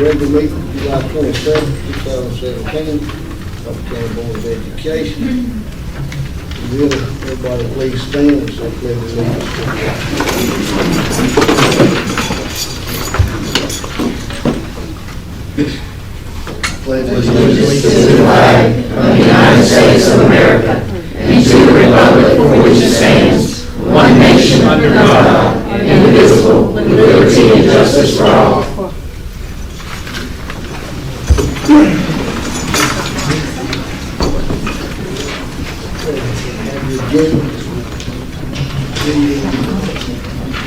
regular meeting, July 27th, 2017, of the County Board of Education. Will everybody please stand and say pledge allegiance to the flag. Pledge allegiance to the flag of the United States of America and to the republic for which it stands, one nation under God, indivisible, with liberty and justice for all.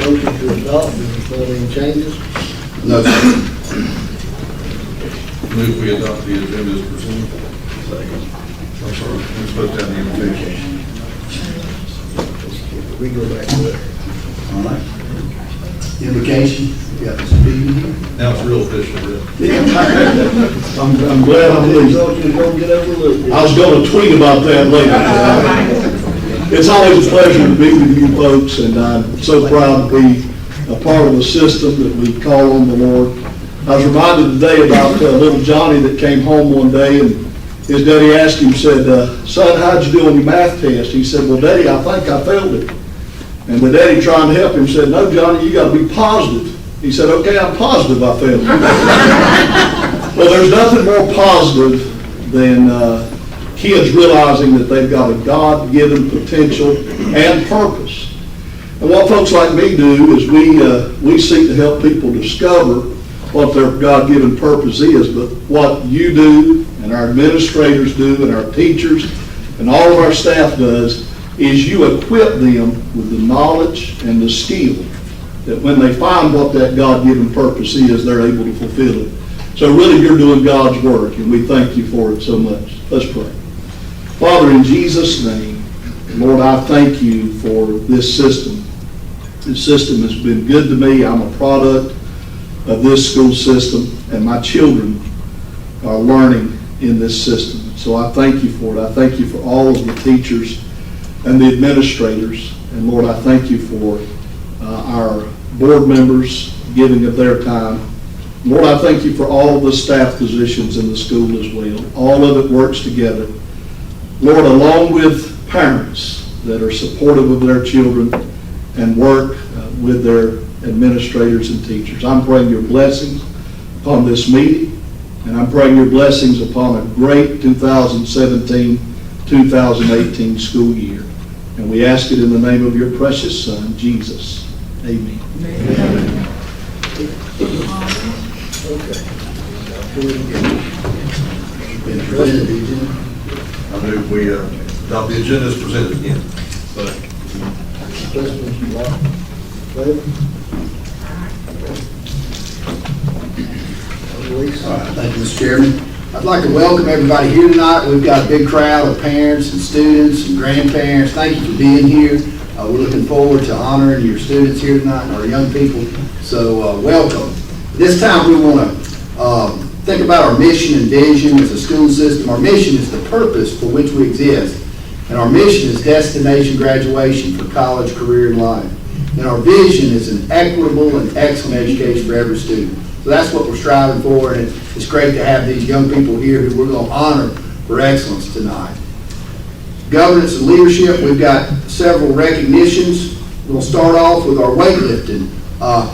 Motion to adopt, any changes? No, sir. Move we adopt the agenda as presented. Second. I'm sorry, let's put down the invitation. We go back to it. All right. Invocation. We got Mr. Beaton here. Now it's real official, Rick. I'm glad I'm leaving. So you don't get overlooked. I was going to tweet about that later. It's always a pleasure to be with you folks, and I'm so proud to be a part of a system that we call on the Lord. I was reminded today about little Johnny that came home one day, and his daddy asked him, said, son, how'd you do on your math test? He said, well, Daddy, I think I failed it. And the daddy, trying to help him, said, no, Johnny, you got to be positive. He said, okay, I'm positive I failed it. Well, there's nothing more positive than kids realizing that they've got a God-given potential and purpose. And what folks like me do is we seek to help people discover what their God-given purpose is. But what you do, and our administrators do, and our teachers, and all of our staff does, is you equip them with the knowledge and the skill that when they find what that God-given purpose is, they're able to fulfill it. So really, you're doing God's work, and we thank you for it so much. Let's pray. Father, in Jesus' name, Lord, I thank you for this system. This system has been good to me. I'm a product of this school system, and my children are learning in this system. So I thank you for it. I thank you for all of the teachers and the administrators. And Lord, I thank you for our board members giving of their time. Lord, I thank you for all of the staff positions in the school as well. All of it works together. Lord, along with parents that are supportive of their children and work with their administrators and teachers, I'm praying your blessings upon this meeting, and I'm praying your blessings upon a great 2017-2018 school year. And we ask it in the name of your precious Son, Jesus. Amen. Amen. I move we adopt the agenda as presented again. Questions, Mark? David? All right, thank you, Mr. Chairman. I'd like to welcome everybody here tonight. We've got a big crowd of parents and students and grandparents. Thank you for being here. We're looking forward to honoring your students here tonight and our young people. So welcome. This time we want to think about our mission and vision as a school system. Our mission is the purpose for which we exist. And our mission is destination graduation for college, career, and life. And our vision is an equitable and excellent education for every student. So that's what we're striving for, and it's great to have these young people here who we're going to honor for excellence tonight. Governance and leadership, we've got several recognitions. We'll start off with our weightlifting.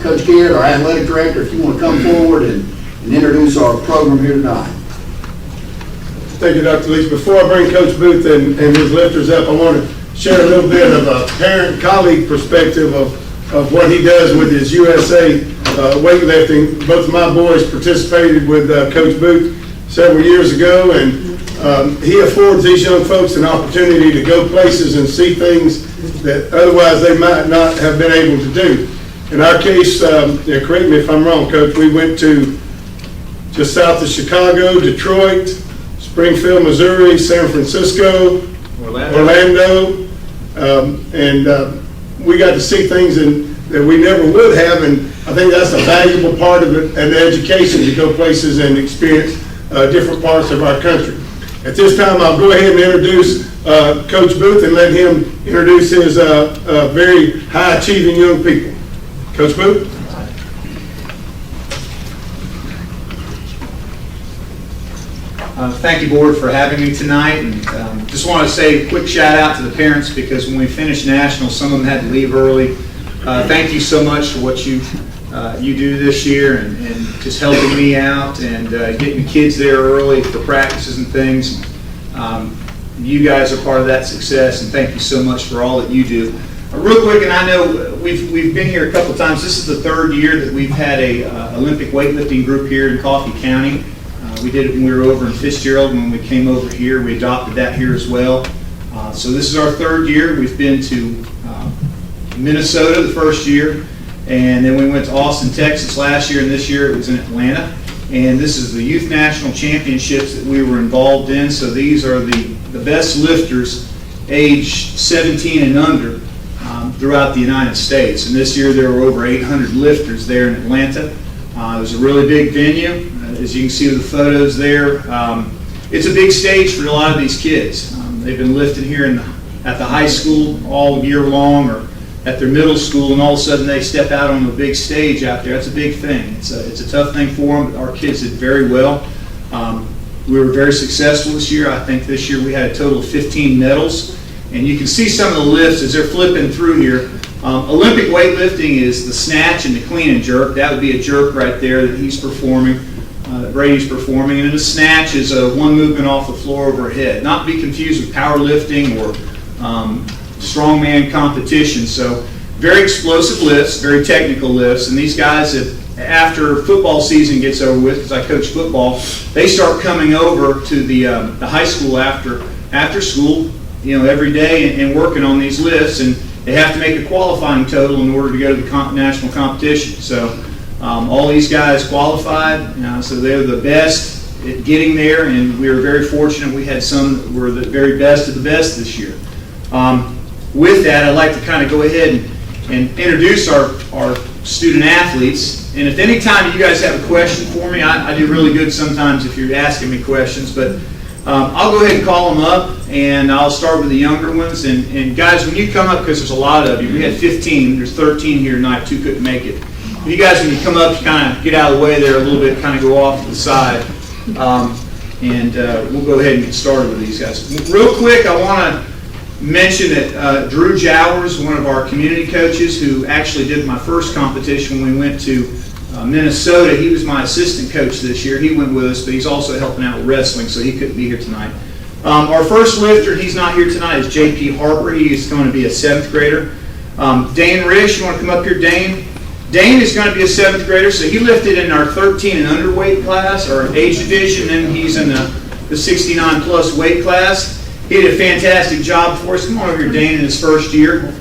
Coach Garrett, our athletic director, if you want to come forward and introduce our program here tonight. Thank you, Dr. Leach. Before I bring Coach Booth and his lifters up, I want to share a little bit of a parent-colleague perspective of what he does with his USA weightlifting. Both of my boys participated with Coach Booth several years ago, and he affords these young folks an opportunity to go places and see things that otherwise they might not have been able to do. In our case, correct me if I'm wrong, Coach, we went to just south of Chicago, Detroit, Springfield, Missouri, San Francisco, Orlando, and we got to see things that we never would have, and I think that's a valuable part of it, and the education to go places and experience different parts of our country. At this time, I'll go ahead and introduce Coach Booth and let him introduce his very high-achieving young people. Coach Booth? Thank you, Board, for having me tonight. And just want to say a quick shout out to the parents, because when we finished Nationals, some of them had to leave early. Thank you so much for what you do this year, and just helping me out and getting the kids there early for practices and things. You guys are part of that success, and thank you so much for all that you do. Real quick, and I know we've been here a couple times. This is the third year that we've had a Olympic weightlifting group here in Coffee County. We did it when we were over in Fitzgerald. When we came over here, we adopted that here as well. So this is our third year. We've been to Minnesota the first year, and then we went to Austin, Texas last year, and this year it was in Atlanta. And this is the Youth National Championships that we were involved in. So these are the best lifters age 17 and under throughout the United States. And this year there were over 800 lifters there in Atlanta. It was a really big venue. As you can see with the photos there, it's a big stage for a lot of these kids. They've been lifting here at the high school all year long, or at their middle school, and all of a sudden they step out on the big stage out there. That's a big thing. It's a tough thing for them, but our kids did very well. We were very successful this year. I think this year we had a total of 15 medals. And you can see some of the lifts as they're flipping through here. Olympic weightlifting is the snatch and the clean and jerk. That would be a jerk right there that he's performing, that Brady's performing. And then a snatch is one movement off the floor over a head. Not to be confused with powerlifting or strongman competition. So very explosive lifts, very technical lifts. And these guys, after football season gets over with, because I coach football, they start coming over to the high school after school, every day and working on these lifts, and they have to make a qualifying total in order to go to the national competition. So all these guys qualified, so they're the best at getting there, and we were very fortunate. We had some that were the very best of the best this year. With that, I'd like to kind of go ahead and introduce our student athletes. And if any time you guys have a question for me, I do really good sometimes if you're asking me questions, but I'll go ahead and call them up, and I'll start with the younger ones. And guys, when you come up, because there's a lot of you, we had 15, there's 13 here tonight, 2 couldn't make it. You guys, when you come up, you kind of get out of the way there a little bit, kind of go off to the side. And we'll go ahead and get started with these guys. Real quick, I want to mention that Drew Jowers, one of our community coaches, who actually did my first competition when we went to Minnesota, he was my assistant coach this year. He went with us, but he's also helping out with wrestling, so he couldn't be here tonight. Our first lifter, he's not here tonight, is J.P. Harper. He is going to be a 7th grader. Dane Risch, you want to come up here, Dane? Dane is going to be a 7th grader, so he lifted in our 13 and underweight class, or age division, and he's in the 69 plus weight class. He did a fantastic job for us. Come on over here, Dane, in his first year.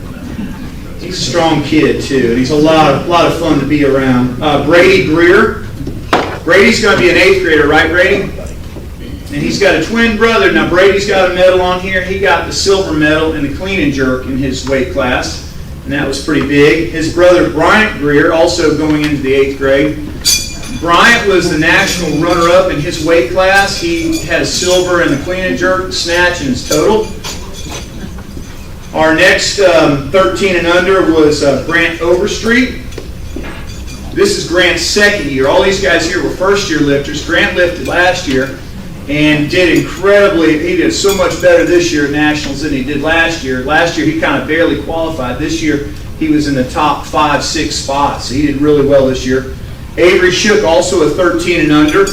He's a strong kid, too, and he's a lot of fun to be around. Brady Greer. Brady's going to be an 8th grader, right, Brady? And he's got a twin brother. Now, Brady's got a medal on here. He got the silver medal in the clean and jerk in his weight class, and that was pretty big. His brother, Bryant Greer, also going into the 8th grade. Bryant was the national runner-up in his weight class. He had a silver in the clean and jerk, the snatch, and his total. Our next 13 and under was Grant Overstreet. This is Grant's 2nd year. All these guys here were first-year lifters. Grant lifted last year and did incredibly. He did so much better this year at Nationals than he did last year. Last year he kind of barely qualified. This year he was in the top 5-6 spots. So he did really well this year. Avery Shook, also a 13 and under.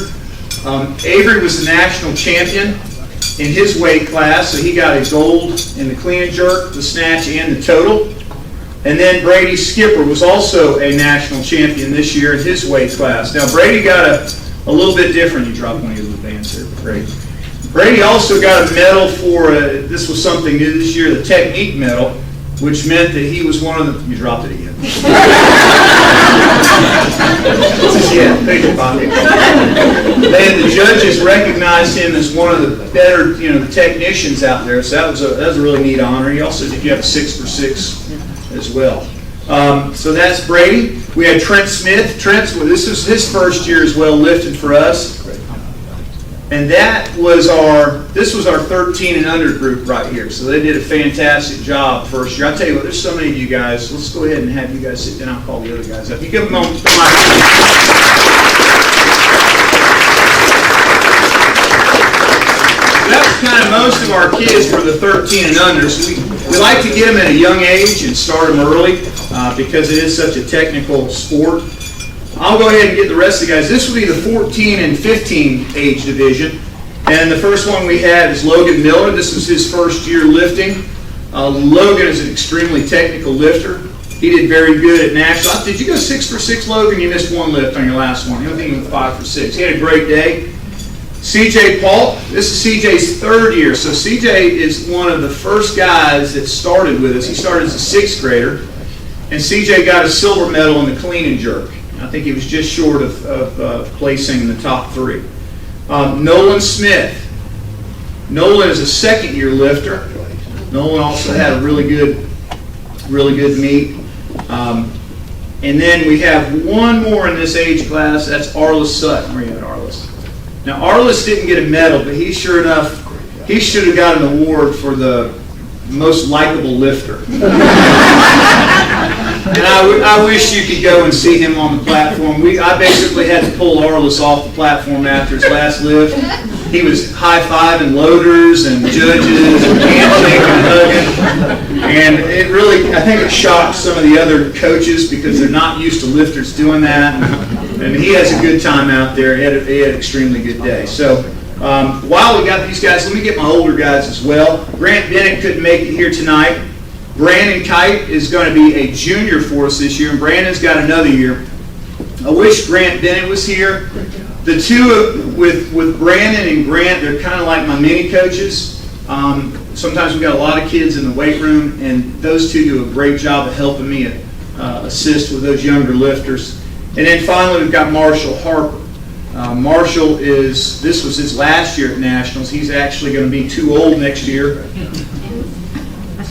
Avery was the national champion in his weight class, so he got a gold in the clean and jerk, the snatch, and the total. And then Brady Skipper was also a national champion this year in his weight class. Now Brady got a little bit different. You dropped one of your little bands here, Brady. Brady also got a medal for, this was something new this year, the technique medal, which meant that he was one of the, you dropped it again. Yeah, take your pocket. The judges recognized him as one of the better, the technicians out there. So that was a really neat honor. He also did, you have a 6 for 6 as well. So that's Brady. We had Trent Smith. This was his first year as well, lifting for us. And this was our 13 and under group right here. So they did a fantastic job first year. I'll tell you what, there's so many of you guys. Let's go ahead and have you guys sit down. I'll call the other guys up. You give them a moment. most of our kids were the 13 and under, so we like to get them at a young age and start them early because it is such a technical sport. I'll go ahead and get the rest of the guys. This will be the 14 and 15 age division. And the first one we had is Logan Miller. This was his first year lifting. Logan is an extremely technical lifter. He did very good at nationals. Did you go 6 for 6, Logan? You missed one lift on your last one. I think you went 5 for 6. He had a great day. CJ Paul, this is CJ's third year. So CJ is one of the first guys that started with us. He started as a 6th grader. And CJ got a silver medal in the clean and jerk. I think he was just short of placing in the top 3. Nolan Smith. Nolan is a 2nd year lifter. Nolan also had a really good meet. And then we have one more in this age class. That's Arliss Sutton. Where are you at, Arliss? Now, Arliss didn't get a medal, but he sure enough, he should have got an award for the most likable lifter. And I wish you could go and see him on the platform. I basically had to pull Arliss off the platform after his last lift. He was high-fiving loaders and judges and handshaking and hugging. And it really, I think it shocked some of the other coaches because they're not used to lifters doing that. And he has a good time out there. He had an extremely good day. So while we got these guys, let me get my older guys as well. Grant Bennett couldn't make it here tonight. Brandon Kite is going to be a junior for us this year, and Brandon's got another year. I wish Grant Bennett was here. The two with Brandon and Grant, they're kind of like my mini coaches. Sometimes we've got a lot of kids in the weight room, and those two do a great job of helping me assist with those younger lifters. And then finally, we've got Marshall Harper. Marshall this was his last year at Nationals. He's actually going to be too old next year.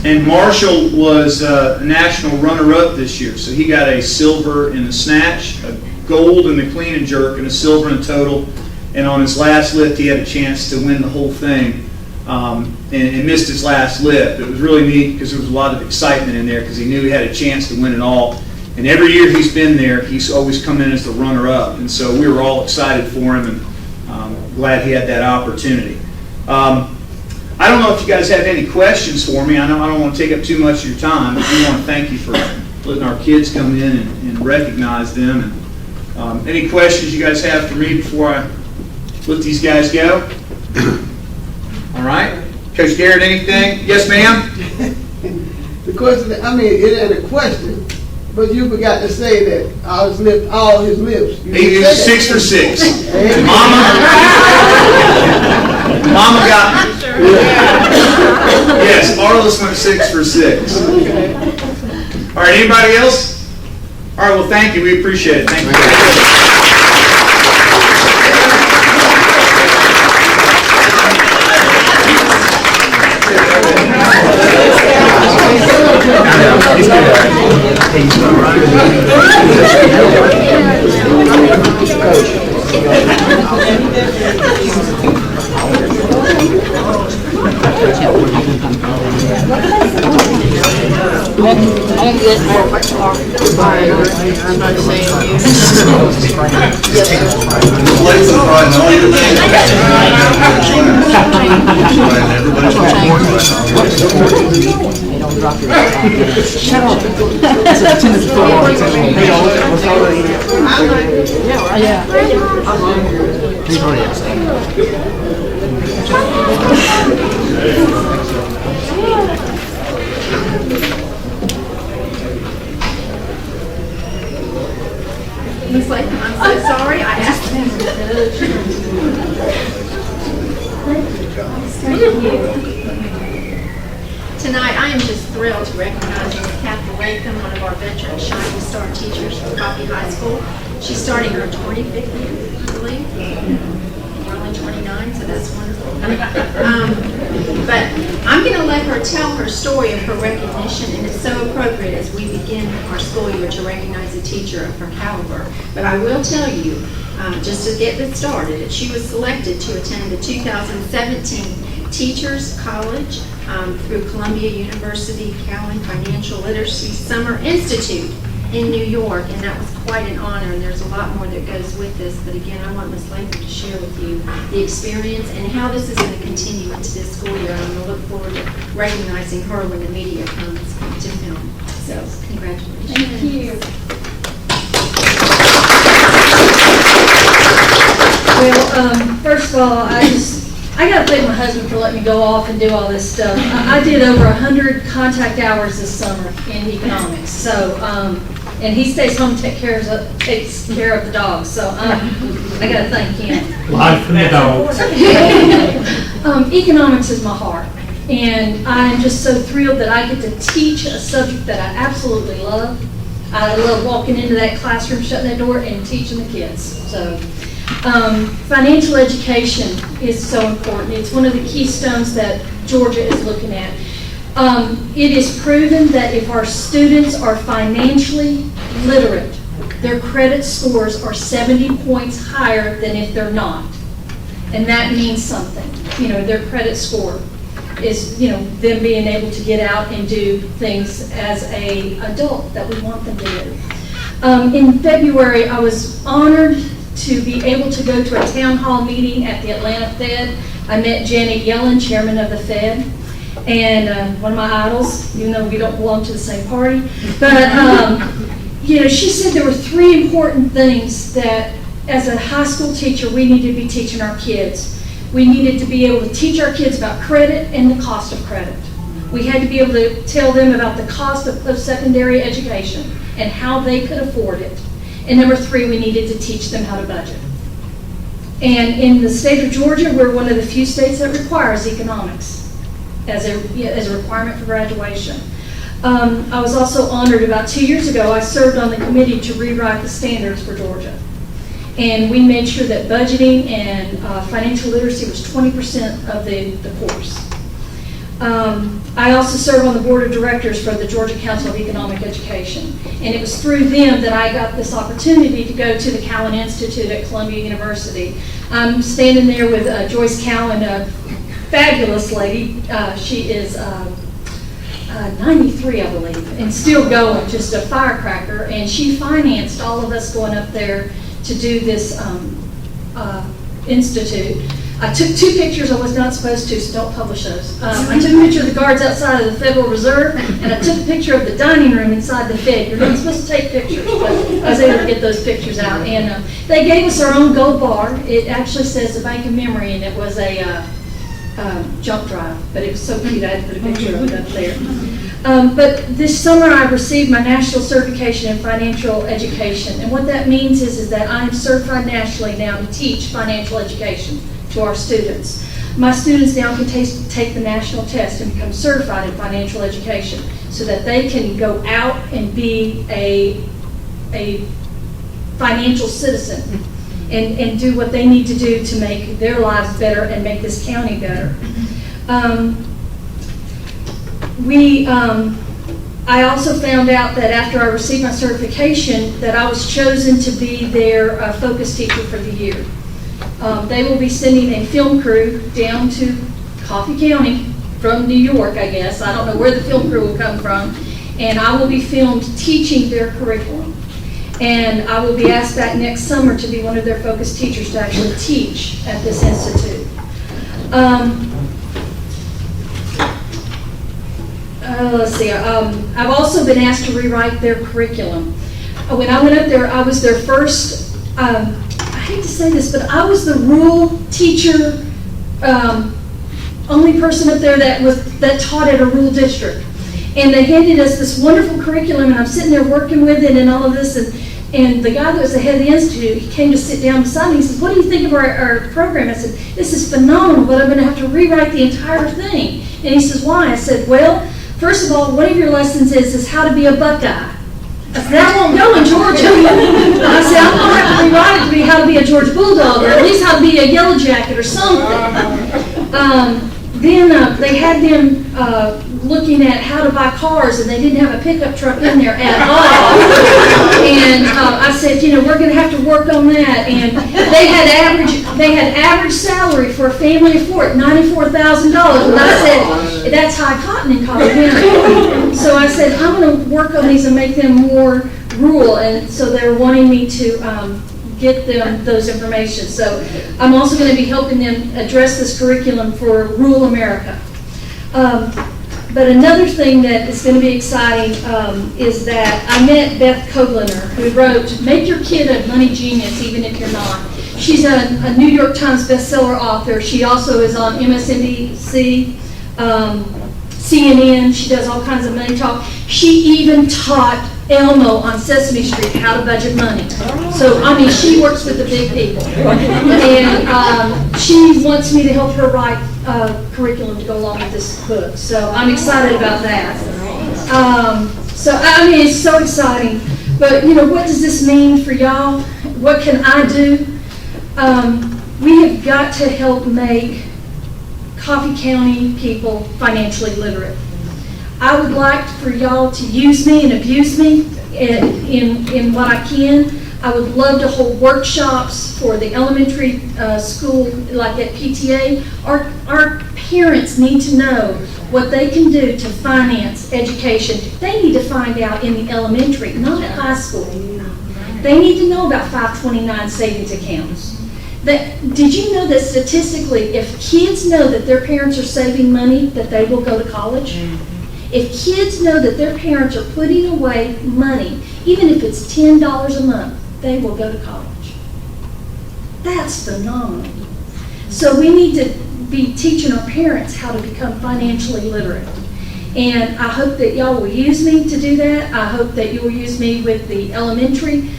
And Marshall was a national runner-up this year. So he got a silver in the snatch, a gold in the clean and jerk, and a silver in the total. And on his last lift, he had a chance to win the whole thing and missed his last lift. It was really neat because there was a lot of excitement in there because he knew he had a chance to win it all. And every year he's been there, he's always come in as the runner-up. And so we were all excited for him and glad he had that opportunity. I don't know if you guys have any questions for me. I know I don't want to take up too much of your time, but we want to thank you for letting our kids come in and recognize them. And any questions you guys have for me before I let these guys go? All right. Coach Garrett, anything? Yes, ma'am? The question, it ain't a question, but you forgot to say that all his lips. He was 6 for 6. Mama got me. Yes, Arliss went 6 for 6. All right, anybody else? All right, well, thank you. We appreciate it. Thank you. Miss Latham, I'm so sorry. I asked them to Thank you. Tonight, I am just thrilled to recognize Ms. Kathy Latham, one of our veteran Shining Star teachers from Coffee High School. She's starting her 25th year, I believe. We're only 29, so that's wonderful. But I'm going to let her tell her story of her recognition, and it's so appropriate as we begin our school year to recognize a teacher of her caliber. But I will tell you, just to get this started, that she was selected to attend the 2017 Teachers College through Columbia University Cowan Financial Literacy Summer Institute. in New York, and that was quite an honor, and there's a lot more that goes with this. But again, I want Ms. Latham to share with you the experience and how this is going to continue into this school year. I'm going to look forward to recognizing her when the media comes to film. So, congratulations. Thank you. Well, first of all, I got to thank my husband for letting me go off and do all this stuff. I did over 100 contact hours this summer in economics. So, and he stays home and takes care of the dogs. So I got to thank him. Life and the dogs. Economics is my heart. And I'm just so thrilled that I get to teach a subject that I absolutely love. I love walking into that classroom, shutting that door, and teaching the kids. So financial education is so important. It's one of the keystones that Georgia is looking at. It is proven that if our students are financially literate, their credit scores are 70 points higher than if they're not. And that means something. Their credit score is, them being able to get out and do things as an adult that we want them to do. In February, I was honored to be able to go to a town hall meeting at the Atlanta Fed. I met Janet Yellen, chairman of the Fed, and one of my idols, even though we don't belong to the same party. But, she said there were 3 important things that, as a high school teacher, we needed to be teaching our kids. We needed to be able to teach our kids about credit and the cost of credit. We had to be able to tell them about the cost of secondary education and how they could afford it. And number 3, we needed to teach them how to budget. And in the state of Georgia, we're one of the few states that requires economics as a requirement for graduation. I was also honored about 2 years ago. I served on the committee to rewrite the standards for Georgia. And we made sure that budgeting and financial literacy was 20% of the course. I also serve on the board of directors for the Georgia Council of Economic Education. And it was through them that I got this opportunity to go to the Cowan Institute at Columbia University. I'm standing there with Joyce Cowan, a fabulous lady. She is 93, I believe, and still going, just a firecracker. And she financed all of us going up there to do this institute. I took 2 pictures I was not supposed to, so don't publish those. I took a picture of the guards outside of the Federal Reserve, and I took a picture of the dining room inside the Fed. You're not supposed to take pictures, but I was able to get those pictures out. And they gave us our own gold bar. It actually says the Bank of Memory, and it was a jump drive, but it was so cute I had to put a picture of it up there. But this summer I received my national certification in financial education, and what that means is that I am certified nationally now to teach financial education to our students. My students now can take the national test and become certified in financial education so that they can go out and be a financial citizen and do what they need to do to make their lives better and make this county better. I also found out that after I received my certification that I was chosen to be their focus teacher for the year. They will be sending a film crew down to Coffee County from New York, I guess. I don't know where the film crew will come from. And I will be filmed teaching their curriculum. And I will be asked back next summer to be one of their focus teachers to actually teach at this institute. Let's see. I've also been asked to rewrite their curriculum. When I went up there, I was their first, I hate to say this, but I was the rural teacher, only person up there that taught at a rural district. And they handed us this wonderful curriculum, and I'm sitting there working with it and all of this, and the guy that was the head of the institute, he came to sit down beside me. He says, "What do you think of our program?" I said, "This is phenomenal, but I'm going to have to rewrite the entire thing." And he says, "Why?" I said, "Well, first of all, one of your lessons is how to be a Buckeye." I said, "That won't go in Georgia." I said, "I'm going to have to rewrite it to be how to be a Georgia Bulldog, or at least how to be a Yellow Jacket or something." Then they had them looking at how to buy cars, and they didn't have a pickup truck in there at all. And I said, we're going to have to work on that. And they had average salary for a family of 4 at $94,000. And I said, that's high cotton in Colorado. So I said, I'm going to work on these and make them more rural, and so they're wanting me to get them those information. So I'm also going to be helping them address this curriculum for rural America. But another thing that is going to be exciting is that I met Beth Kogliner, who wrote Make Your Kid a Money Genius Even If You're Not. She's a New York Times bestseller author. She also is on MSNBC, CNN. She does all kinds of money talk. She even taught Elmo on Sesame Street how to budget money. So, I mean, she works with the big people. And she wants me to help her write curriculum to go along with this book. So I'm excited about that. So, I mean, it's so exciting. But, you know, what does this mean for y'all? What can I do? We have got to help make Coffee County people financially literate. I would like for y'all to use me and abuse me in what I can. I would love to hold workshops for the elementary school, like at PTA. Our parents need to know what they can do to finance education. They need to find out in the elementary, not at high school. They need to know about 529 savings accounts. Did you know that statistically, if kids know that their parents are saving money, that they will go to college? If kids know that their parents are putting away money, even if it's $10 a month, they will go to college. That's phenomenal. So we need to be teaching our parents how to become financially literate. And I hope that y'all will use me to do that. I hope that you will use me with the elementary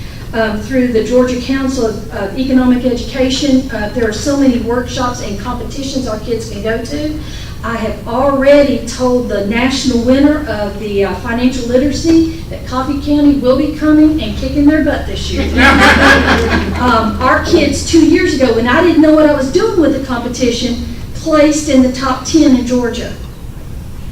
through the Georgia Council of Economic Education. There are so many workshops and competitions our kids can go to. I have already told the national winner of the financial literacy that Coffee County will be coming and kicking their butt this year. Our kids 2 years ago, when I didn't know what I was doing with the competition, placed in the top 10 in Georgia.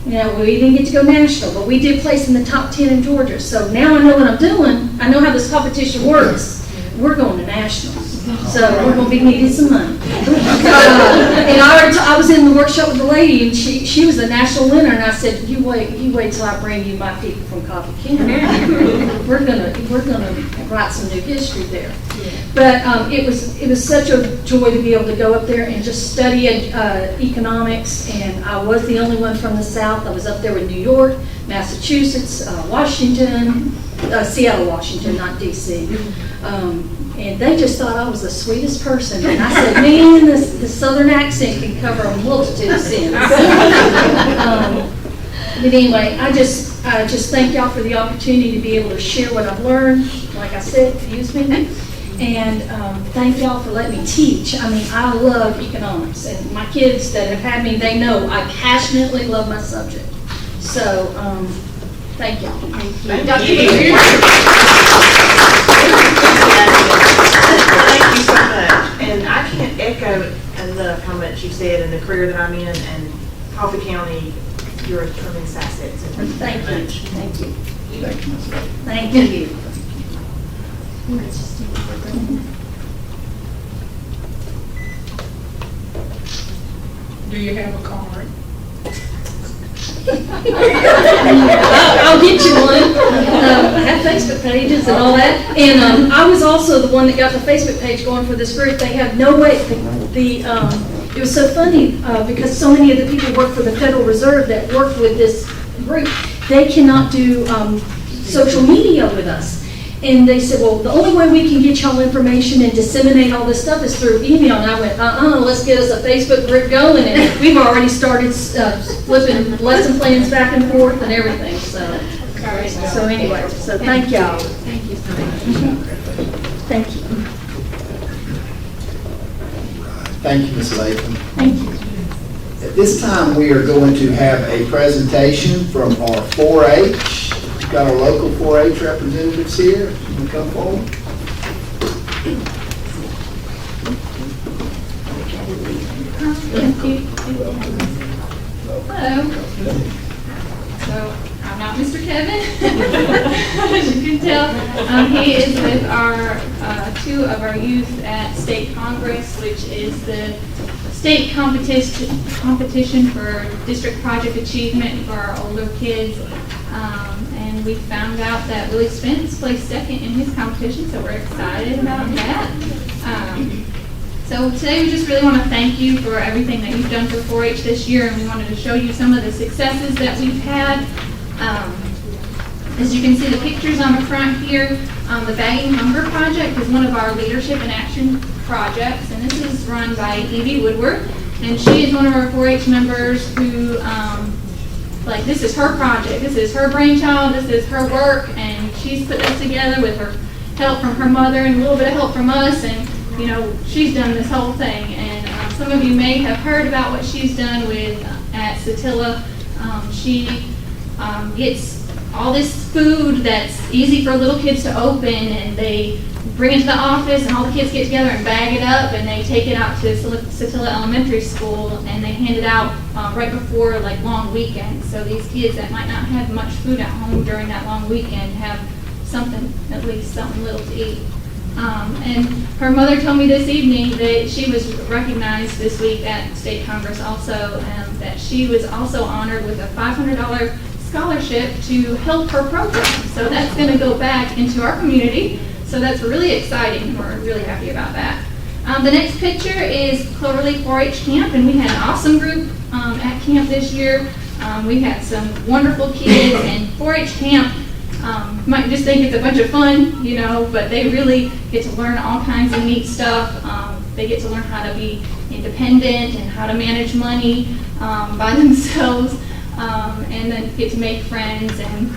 You know, we didn't get to go national, but we did place in the top 10 in Georgia. So now I know what I'm doing. I know how this competition works. We're going to nationals. So we're going to be needing some money. And I was in the workshop with the lady, and she was the national winner, and I said, you wait till I bring you my people from Coffee County. We're gonna write some new history there. But it was such a joy to be able to go up there and just study economics, and I was the only one from the South. I was up there with New York, Massachusetts, Washington, Seattle, Washington, not D.C. And they just thought I was the sweetest person. And I said, man, the Southern accent can cover a multitude of sins. But anyway, I just thank y'all for the opportunity to be able to share what I've learned. Like I said, use me. And thank y'all for letting me teach. I mean, I love economics. And my kids that have had me, they know I passionately love my subject. So, thank y'all. Thank you so much. And I can't echo enough how much you said in the career that I'm in, and Coffee County, you're a tremendous asset. So Thank you. much. Thank you. Thank you. Thank you. Do you have a card? I'll get you one. I have Facebook pages and all that. And I was also the one that got the Facebook page going for this group. They have no way, it was so funny because so many of the people work for the Federal Reserve that work with this group. They cannot do social media with us. And they said, well, the only way we can get y'all information and disseminate all this stuff is through email. And I went, let's get us a Facebook group going. And we've already started flipping lesson plans back and forth and everything. So anyway, so thank y'all. Thank you so much. Thank you. Thank you, Ms. Latham. Thank you. At this time, we are going to have a presentation from our 4-H. We've got our local 4-H representatives here. Can you come forward? Thank you. Hello. So I'm not Mr. Kevin, as you can tell. He is with our two of our youth at State Congress, which is the state competition for district project achievement for our older kids. And and we found out that Willie Spence placed second in his competition, so we're excited about that. So today we just really want to thank you for everything that you've done for 4-H this year, and we wanted to show you some of the successes that we've had. As you can see the pictures on the front here, the Bagging Hunger Project is one of our Leadership in Action projects, and this is run by Evie Woodward, and she is one of our 4-H members who, this is her project, this is her brainchild, this is her work, and she's put this together with her help from her mother and a little bit of help from us, and she's done this whole thing. And some of you may have heard about what she's done with at Satilla. She gets all this food that's easy for little kids to open, and they bring it to the office, and all the kids get together and bag it up, and they take it out to Satilla Elementary School, and they hand it out right before long weekends. So these kids that might not have much food at home during that long weekend have something, at least something little to eat. And her mother told me this evening that she was recognized this week at State Congress also, and that she was also honored with a $500 scholarship to help her program. So that's going to go back into our community. So that's really exciting. We're really happy about that. The next picture is Cloverleaf 4-H Camp, and we had an awesome group at camp this year. We had some wonderful kids, and 4-H Camp, you might just think it's a bunch of fun, but they really get to learn all kinds of neat stuff. They get to learn how to be independent and how to manage money by themselves, and then get to make friends and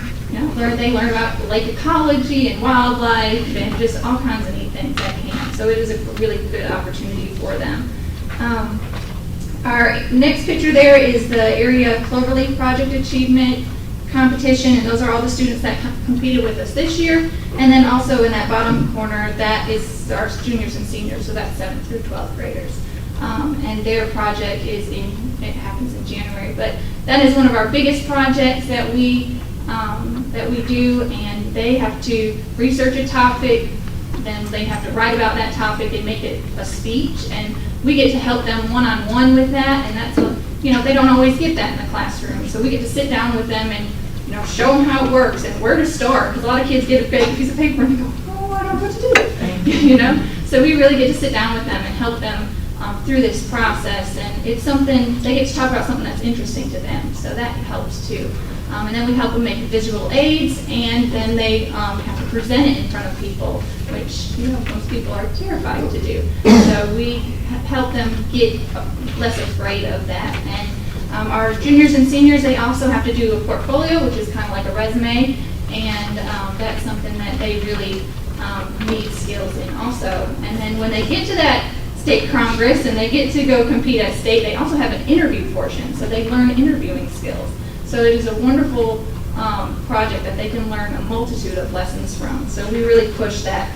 they learn about lake ecology and wildlife and just all kinds of neat things at camp. So it is a really good opportunity for them. Our next picture there is the area Cloverleaf Project Achievement Competition, and those are all the students that competed with us this year. And then also in that bottom corner, that is our juniors and seniors, so that's 7th through 12th graders. And their project it happens in January, but that is one of our biggest projects that we do, and they have to research a topic, then they have to write about that topic and make it a speech, and we get to help them one-on-one with that, and that's what, they don't always get that in the classroom, so we get to sit down with them and show them how it works and where to start, because a lot of kids get a big piece of paper and they go, oh, I don't know what to do, So we really get to sit down with them and help them through this process, and it's something, they get to talk about something that's interesting to them, so that helps too. And then we help them make visual aids, and then they have to present it in front of people, which most people are terrified to do. So we help them get less afraid of that. And our juniors and seniors, they also have to do a portfolio, which is kind of like a resume, and that's something that they really need skills in also. And then when they get to that State Congress and they get to go compete at state, they also have an interview portion, so they learn interviewing skills. So it is a wonderful project that they can learn a multitude of lessons from. So we really push that,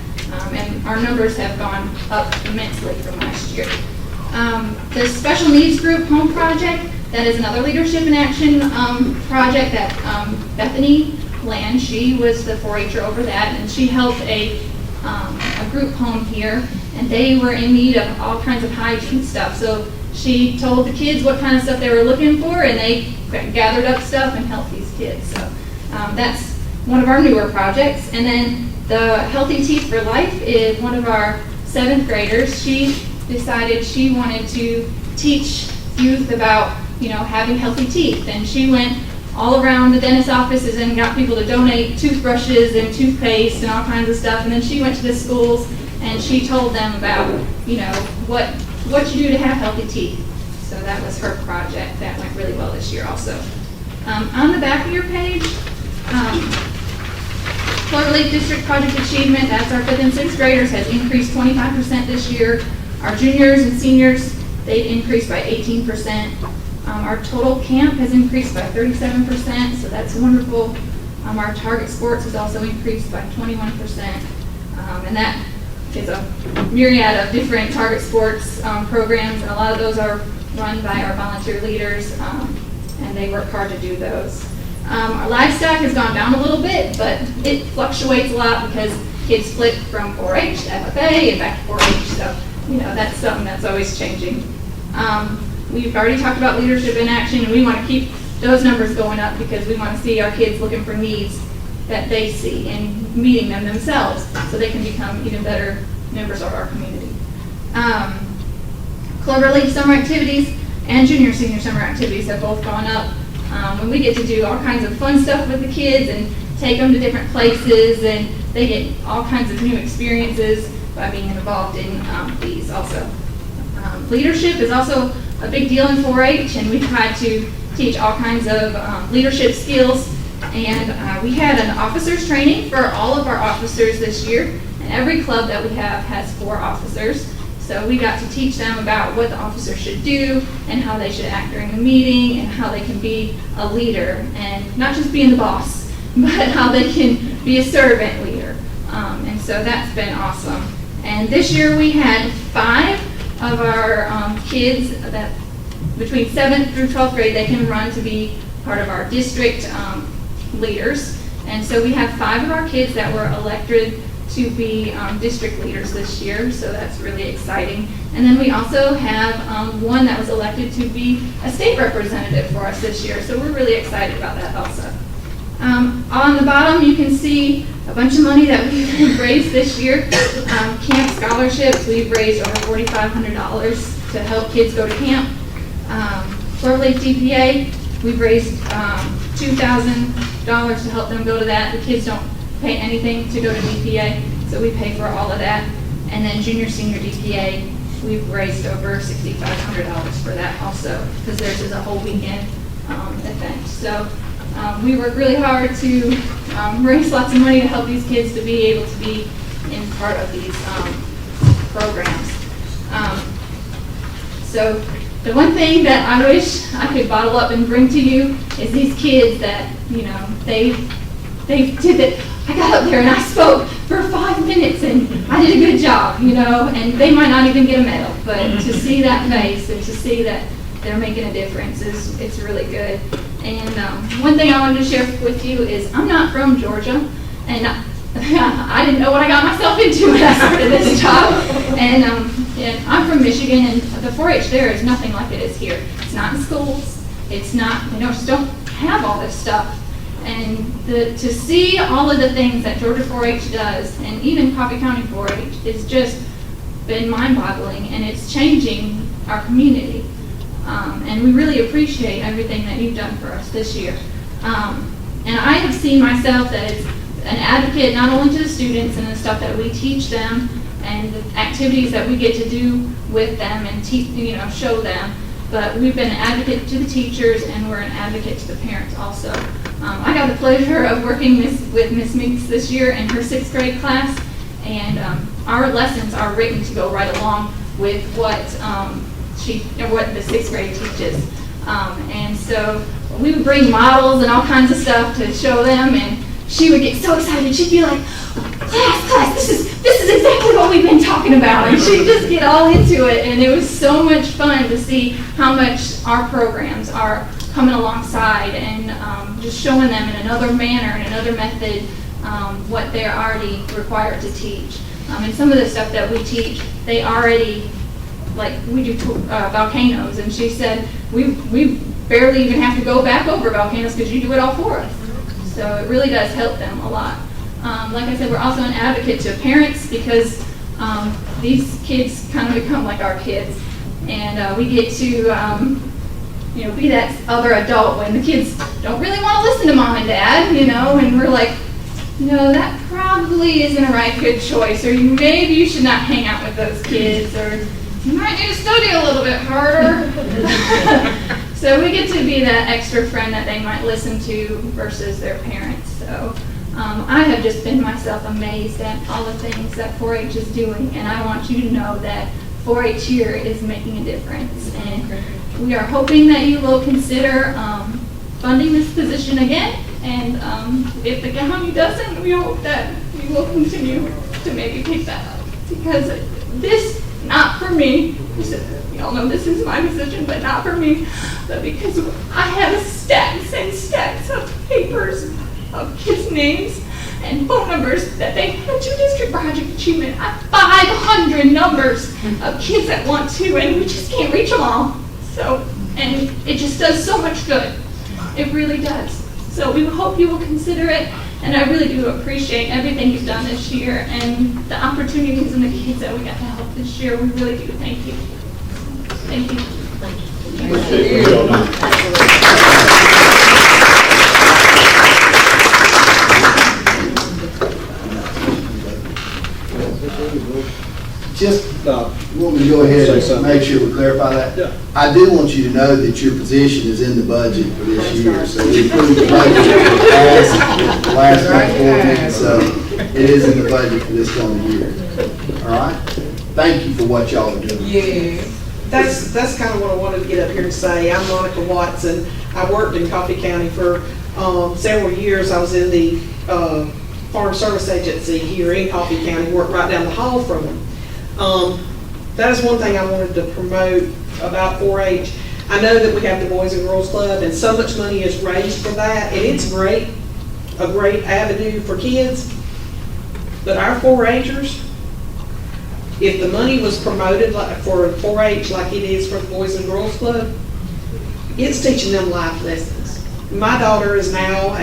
and our numbers have gone up immensely from last year. The Special Needs Group Home Project, that is another Leadership in Action project that Bethany Land, she was the 4-H'er over that, and she helped a group home here, and they were in need of all kinds of hygiene stuff. So she told the kids what kind of stuff they were looking for, and they gathered up stuff and helped these kids. So that's one of our newer projects. And then the Healthy Teeth for Life is one of our 7th graders. She decided she wanted to teach youth about, having healthy teeth. And she went all around the dentist offices and got people to donate toothbrushes and toothpaste and all kinds of stuff. And then she went to the schools and she told them about, what you do to have healthy teeth. So that was her project. That went really well this year also. On the back of your page, Cloverleaf District Project Achievement, that's our 5th and 6th graders, has increased 25% this year. Our juniors and seniors, they've increased by 18%. Our total camp has increased by 37%, so that's wonderful. Our target sports has also increased by 21%, and that is a myriad of different target sports programs, and a lot of those are run by our volunteer leaders, and they work hard to do those. Our livestock has gone down a little bit, but it fluctuates a lot because kids flip from 4-H to FFA and back to 4-H, so that's something that's always changing. We've already talked about Leadership in Action, and we want to keep those numbers going up because we want to see our kids looking for needs that they see and meeting them themselves so they can become even better members of our community. Cloverleaf summer activities and junior senior summer activities have both gone up. When we get to do all kinds of fun stuff with the kids and take them to different places, and they get all kinds of new experiences by being involved in these also. Leadership is also a big deal in 4-H, and we try to teach all kinds of leadership skills. And we had an officers training for all of our officers this year, and every club that we have has 4 officers. So we got to teach them about what the officer should do and how they should act during the meeting and how they can be a leader and not just being the boss, but how they can be a servant leader. And so that's been awesome. And this year we had 5 of our kids that between 7th through 12th grade, they can run to be part of our district leaders. And so we have 5 of our kids that were elected to be district leaders this year, so that's really exciting. And then we also have 1 that was elected to be a state representative for us this year, so we're really excited about that also. On the bottom, you can see a bunch of money that we've raised this year. Camp scholarships, we've raised over $4,500 to help kids go to camp. Cloverleaf DPA, we've raised $2,000 to help them go to that. The kids don't pay anything to go to DPA, so we pay for all of that. And then junior senior DPA, we've raised over $6,500 for that also, because theirs is a whole weekend event. So we work really hard to raise lots of money to help these kids to be able to be in part of these programs. So the one thing that I wish I could bottle up and bring to you is these kids that, you know, they did it. I got up there and I spoke for 5 minutes and I did a good job, you know, and they might not even get a medal, but to see that face and to see that they're making a difference it's really good. And one thing I wanted to share with you is I'm not from Georgia, and I didn't know what I got myself into when I started this job. And I'm from Michigan, and the 4-H there is nothing like it is here. It's not in schools. It's not, you know, just don't have all this stuff. And to see all of the things that Georgia 4-H does, and even Coffee County 4-H, is just been mind-boggling, and it's changing our community. And we really appreciate everything that you've done for us this year. And I have seen myself that it's an advocate not only to the students and the stuff that we teach them and the activities that we get to do with them and show them, but we've been an advocate to the teachers and we're an advocate to the parents also. I got the pleasure of working with Miss Meeks this year in her 6th grade class, and our lessons are written to go right along with what the 6th grade teaches. And so we would bring models and all kinds of stuff to show them, and she would get so excited. She'd be like, class, this is exactly what we've been talking about. And she'd just get all into it, and it was so much fun to see how much our programs are coming alongside and just showing them in another manner, in another method, what they're already required to teach. And some of the stuff that we teach, they already, like we do volcanoes, and she said, we barely even have to go back over volcanoes because you do it all for us. So it really does help them a lot. Like I said, we're also an advocate to parents because these kids kind of become like our kids, and we get to be that other adult when the kids don't really want to listen to mom and dad, and we're like, no, that probably isn't a right good choice, or maybe you should not hang out with those kids, or you might need to study a little bit harder. So we get to be that extra friend that they might listen to versus their parents. So I have just been myself amazed at all the things that 4-H is doing, and I want you to know that 4-H here is making a difference. And we are hoping that you will consider funding this position again, and if the county doesn't, we hope that you will continue to maybe pick that up, because this, not for me, y'all know this is my position, but not for me, but because I have stacks and stacks of papers of kids' names and phone numbers that they had to district project achievement. I have 500 numbers of kids that want to, and we just can't reach them all. So, and it just does so much good. It really does. So we hope you will consider it, And I really do appreciate everything you've done this year and the opportunities and the kids that we got to help this year. We really do thank you. Thank you. Just, you want me to go ahead and make sure we clarify that? Yeah. I do want you to know that your position is in the budget for this year, so we approved the budget last month, so it is in the budget for this coming year. All right? Thank you for what y'all are doing. Yeah, that's kind of what I wanted to get up here and say. I'm Monica Watson. I worked in Coffee County for several years. I was in the Farm Service Agency here in Coffee County, worked right down the hall from them. That is one thing I wanted to promote about 4-H. I know that we have the Boys and Girls Club, and so much money is raised for that, and it's great, a great avenue for kids. But our 4-Hers, if the money was promoted like for 4-H like it is for the Boys and Girls Club, it's teaching them life lessons. My daughter is now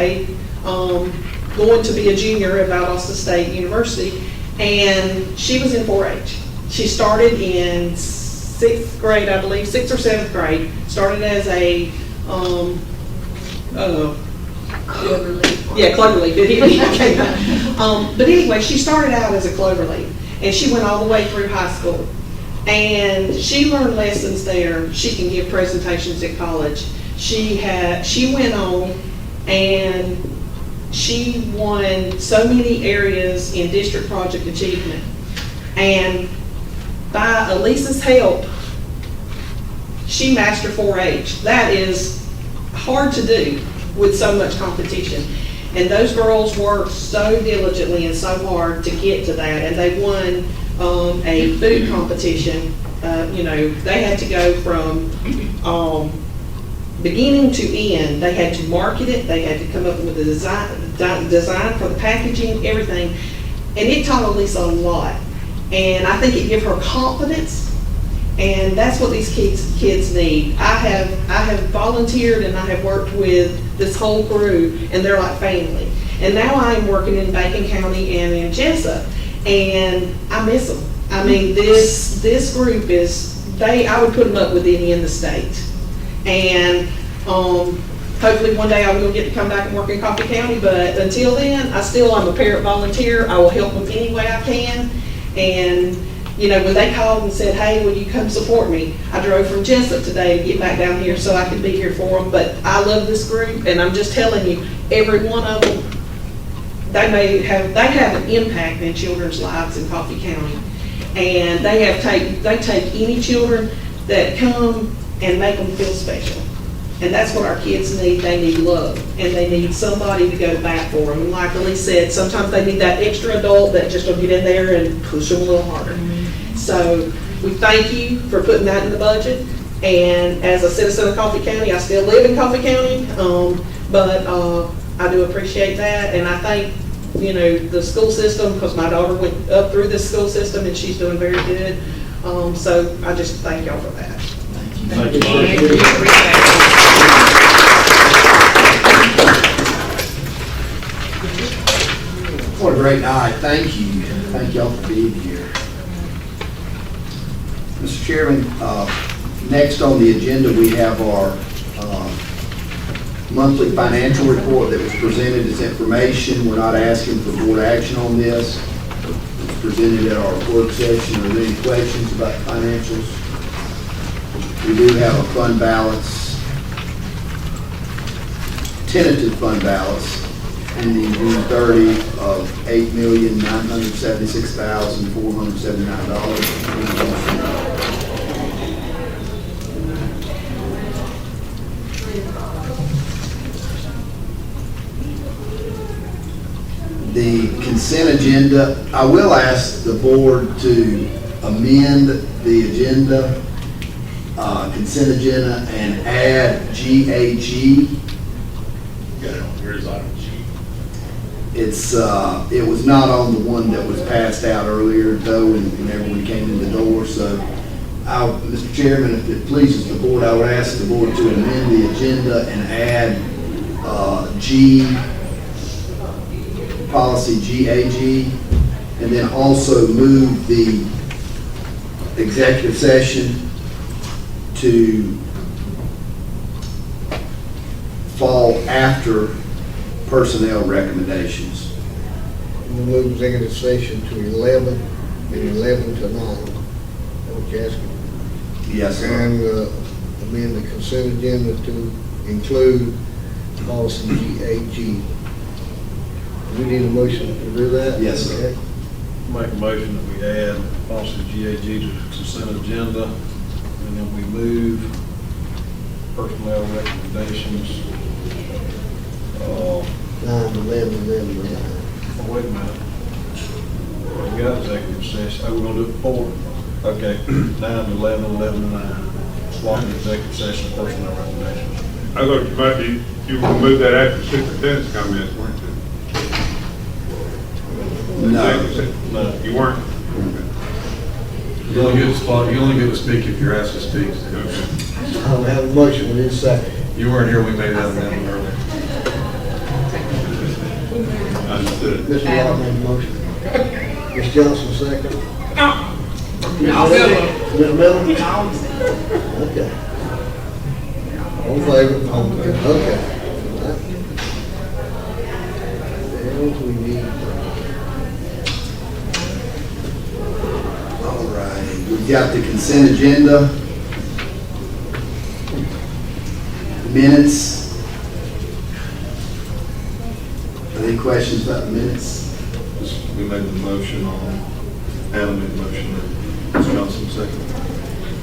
going to be a junior at Valdosta State University, and she was in 4-H. She started in 6th grade, I believe, 6th or 7th grade. Started as a Cloverleaf. But anyway, she started out as a Cloverleaf, and she went all the way through high school. And she learned lessons there. She can give presentations at college. She went on and she won so many areas in district project achievement. And by Elisa's help, she mastered 4-H. That is hard to do with so much competition. And those girls worked so diligently and so hard to get to that. And they won a food competition. They had to go from beginning to end. They had to market it. They had to come up with a design for the packaging, everything. And it taught Elisa a lot. And I think it gave her confidence. And that's what these kids need. I have volunteered and I have worked with this whole crew, and they're like family. And now I'm working in Bacon County and in Jessup, and I miss them. I mean, this group I would put them up with any in the state. And hopefully one day I will get to come back and work in Coffee County, but until then, I'm a parent volunteer. I will help them any way I can. And when they called and said, hey, will you come support me? I drove from Jessup today to get back down here so I could be here for them. But I love this group, and I'm just telling you, every one of them, they have an impact in children's lives in Coffee County. And they take any children that come and make them feel special. And that's what our kids need. They need love, and they need somebody to go back for them. And like Elise said, sometimes they need that extra adult that just will get in there and push them a little harder. So we thank you for putting that in the budget. And as a citizen of Coffee County, I still live in Coffee County, but I do appreciate that. And I thank the school system, because my daughter went up through this school system and she's doing very good. So I just thank y'all for that. Thank you. What a great night. Thank you. Thank y'all for being here. Mr. Chairman, next on the agenda, we have our monthly financial report that was presented as information. We're not asking for board action on this. It was presented at our work session. Are there any questions about financials? We do have a fund balance, tentative fund balance, ending June 30 of $8,976,479. The consent agenda, I will ask the board to amend the agenda, consent agenda, and add GAG. Where's item G? It was not on the one that was passed out earlier, though, and everyone came in the door. So, Mr. Chairman, if it pleases the board, I would ask the board to amend the agenda and add policy GAG, and then also move the executive session to fall after personnel recommendations. We'll move executive session to 11 and 11 to 9. Is that what you're asking? Yes, sir. And amend the consent agenda to include policy GAG. We need a motion to do that? Yes, sir. Okay. Make a motion that we add policy GAG to the consent agenda, and then we move personnel recommendations. 9, 11, 11 to 9. Oh, wait a minute. We got executive session. Oh, we're gonna do it before? Okay, 9 to 11, 11 to 9. Swap the executive session personnel recommendations. I thought you might be, you would move that after the superintendent's comments, weren't you? No. No. You weren't? You only get to speak if you're asked to speak. I don't have a motion, we need a second. You weren't here, we made that amendment earlier. Understood. Mr. Lott made the motion. Ms. Johnson, second. Ms. Miller? Okay. All in favor? Okay. What else we need? All right, we've got the consent agenda, minutes. Any questions about the minutes? We made the motion on, Adam made the motion, Ms. Johnson second.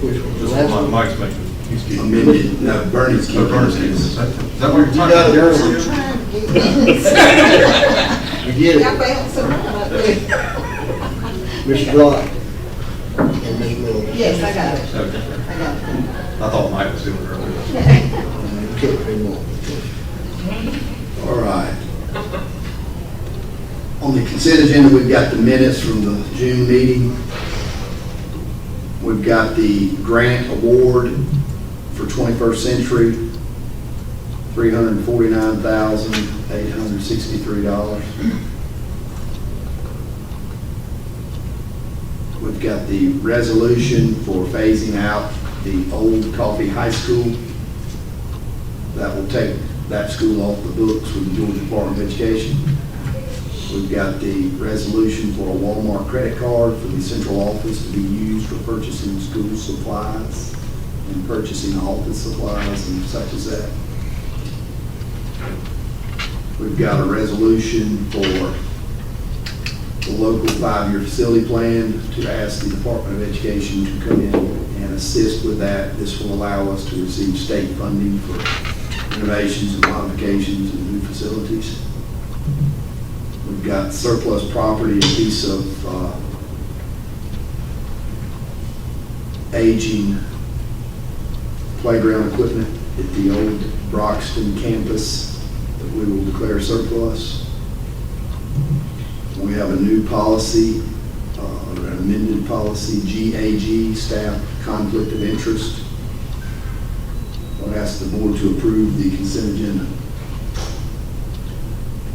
Which one? The Just last one? Mike's making, he's keeping. Amended, no, Bernie's Oh, keeping. Bernie's keeping. Is that what you're You talking got it, about? You get it. Mr. Lott and Ms. Miller. Yes, I got it. Okay. I got it. I thought Mike was doing it earlier. You can't pay more. All right. On the consent agenda, we've got the minutes from the June meeting. We've got the grant award for 21st Century, $349,863. We've got the resolution for phasing out the old Coffee High School. That will take that school off the books with the Georgia Department of Education. We've got the resolution for a Walmart credit card for the central office to be used for purchasing school supplies and purchasing office supplies and such as that. We've got a resolution for the local 5-year facility plan to ask the Department of Education to come in and assist with that. This will allow us to receive state funding for renovations and modifications and new facilities. We've got surplus property, a piece of aging playground equipment at the old Broxton campus that we will declare surplus. We have a new policy, an amended policy, GAG, staff conflict of interest. I'll ask the board to approve the consent agenda.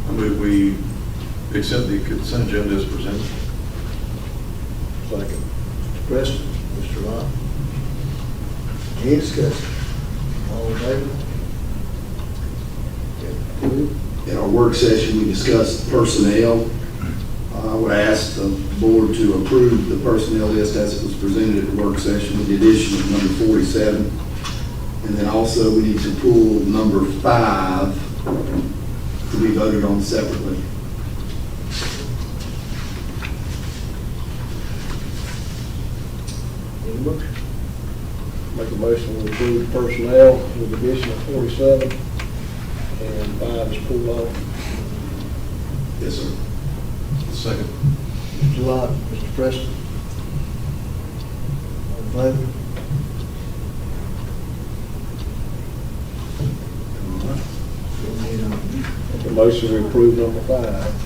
I move we accept the consent agenda as presented. Second. Mr. Preston, Mr. Lott. Any discussion? All in favor? Okay, approved. In our work session, we discussed personnel. I would ask the board to approve the personnel list as it was presented at the work session with the addition of number 47. And then also we need to pull number 5 to be voted on separately. Any motion? Make a motion to approve personnel with addition of 47 and 5 is pulled off. Yes, sir. Second. Mr. Lott, Mr. Preston. All in favor? The motion to approve number 5.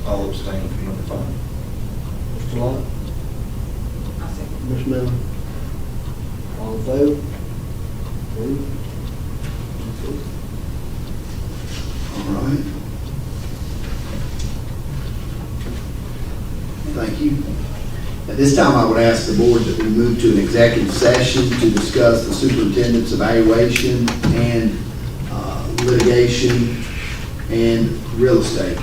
I'll abstain from number 5. Mr. Lott? Ms. Miller? All in favor? Approved. All right. Thank you. At this time, I would ask the board that we move to an executive session to discuss the superintendent's evaluation and litigation and real estate.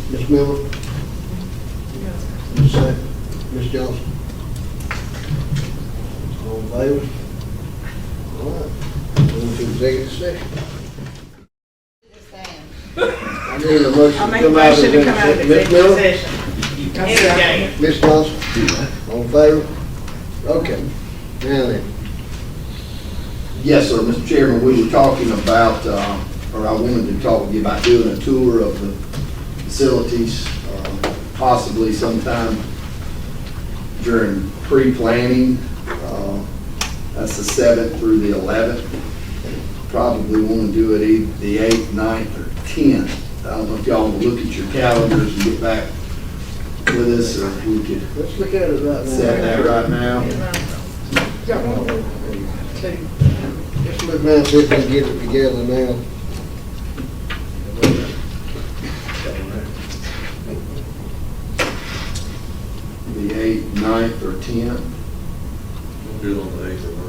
Ms. Miller? Ms. Sack? Ms. Johnson? All in favor? All right. Move to executive session. I need a motion I'll to make a come out of motion to come out of Ms. executive Miller? session. Any Ms. Johnson? All in favor? Okay. Now then. Yes, sir, Mr. Chairman, we were talking about, or I wanted to talk with you about doing a tour of the facilities, possibly sometime during pre-planning. That's the 7th through the 11th. Probably want to do it either the 8th, 9th, or 10th. I don't know if y'all want to look at your calendars and get back with us, or if we could Let's look at it right now. set that right now. Let's look around and see if we can get it together now. The 8th, 9th, or 10th. We'll do it on the 8th or 9th.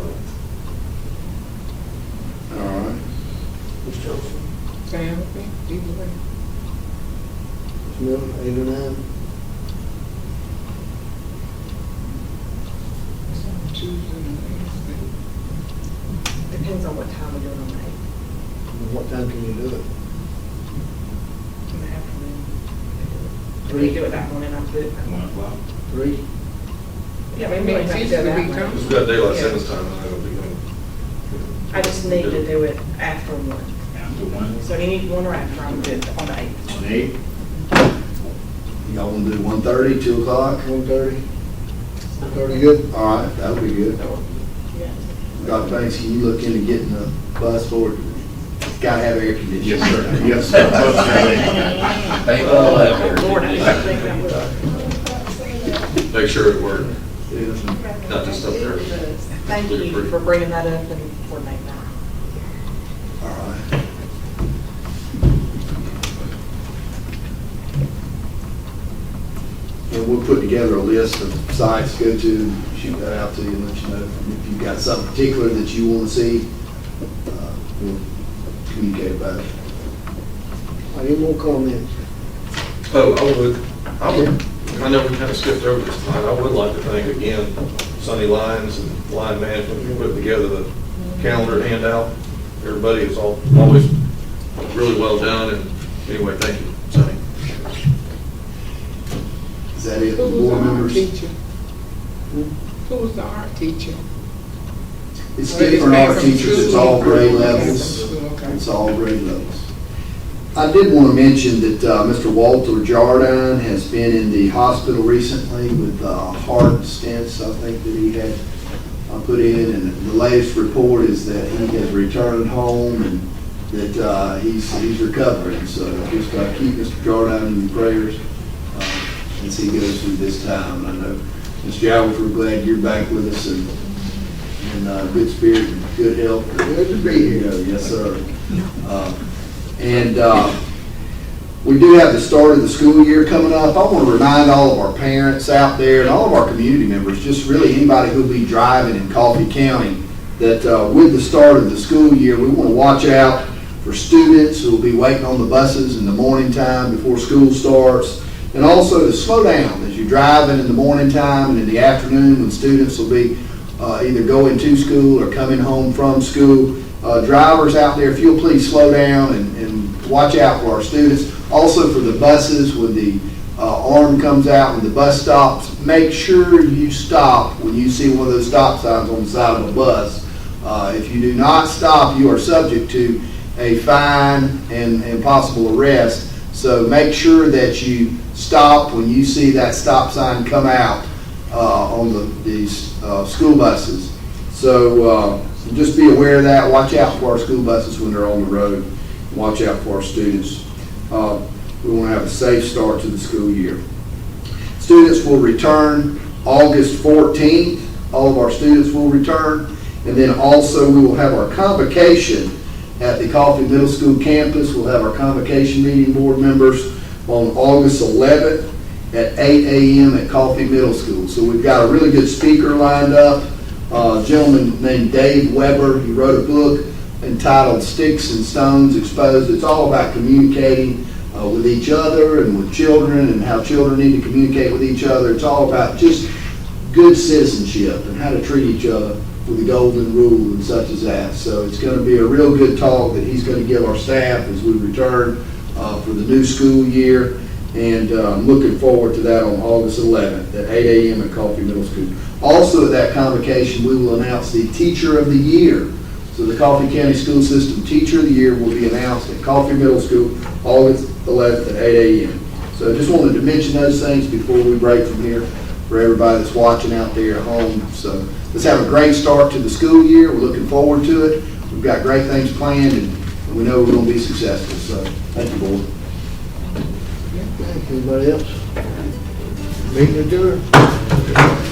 All right. Ms. Johnson? Sam, either way. Ms. Miller, 8 or 9? Depends on what time we're doing on the 8th. What time can you do it? In the afternoon. We do it that morning, I'll do it. 1 o'clock. 3? Yeah, we may have to do that one. We've got daylight savings time, and that'll be going. I just need to do it after 1. After 1. So you need 1 or after, I'm good on the 8th. On 8. Y'all want to do 1:30, 2 o'clock? 1:30? 1:30 good? All right, that'll be good. Yeah. Dr. Banks, can you look into getting a bus for it? It's got to have air conditioning. Yes, sir. Yes, sir. Lord, I didn't think that would. Make sure it works, Yeah. not just up there. Thank you for bringing that up and coordinating that. All right. And we'll put together a list of sites to go to, shoot that out to you and let you know. If you've got something particular that you want to see, we'll communicate about it. Any more comments? Oh, I know we kind of skipped over this tonight. I would like to thank again Sunny Lines and Line Management for putting together the calendar handout. Everybody is always really well done, and anyway, thank you, Sunny. Is that it, Who was board the art members? teacher? Who was the art teacher? It's different art teachers, it's all grade levels. Okay. It's all grade levels. I did want to mention that Mr. Walter Jardine has been in the hospital recently with heart stents, I think, that he had put in, and the latest report is that he has returned home and that he's recovering. So just keep Mr. Jardine in your prayers as he goes through this time. I know, Ms. Jowers, we're glad you're back with us and in good spirit and good health. Good to be here. Yes, sir. We do have the start of the school year coming up. I want to remind all of our parents out there and all of our community members, just really anybody who'll be driving in Coffee County, that with the start of the school year, we want to watch out for students who will be waiting on the buses in the morning time before school starts, and also to slow down as you're driving in the morning time and in the afternoon when students will be either going to school or coming home from school. Drivers out there, if you'll please slow down and watch out for our students. Also for the buses, when the arm comes out, when the bus stops, make sure you stop when you see one of those stop signs on the side of a bus. If you do not stop, you are subject to a fine and possible arrest. So make sure that you stop when you see that stop sign come out on these school buses. So just be aware of that. Watch out for our school buses when they're on the road. Watch out for our students. We want to have a safe start to the school year. Students will return August 14th. All of our students will return. And then also we will have our convocation at the Coffee Middle School campus. We'll have our convocation meeting, board members, on August 11th at 8 a.m. at Coffee Middle School. So we've got a really good speaker lined up, a gentleman named Dave Weber. He wrote a book entitled Sticks and Stones Exposed. It's all about communicating with each other and with children, and how children need to communicate with each other. It's all about just good citizenship and how to treat each other with the golden rule and such as that. So it's going to be a real good talk that he's going to give our staff as we return for the new school year. And I'm looking forward to that on August 11th at 8 a.m. at Coffee Middle School. Also at that convocation, we will announce the Teacher of the Year. So the Coffee County School System Teacher of the Year will be announced at Coffee Middle School August 11th at 8 a.m. So I just wanted to mention those things before we break from here for everybody that's watching out there at home. So let's have a great start to the school year. We're looking forward to it. We've got great things planned, and we know we're going to be successful. So thank you, board. Anybody else? Meeting adjourned.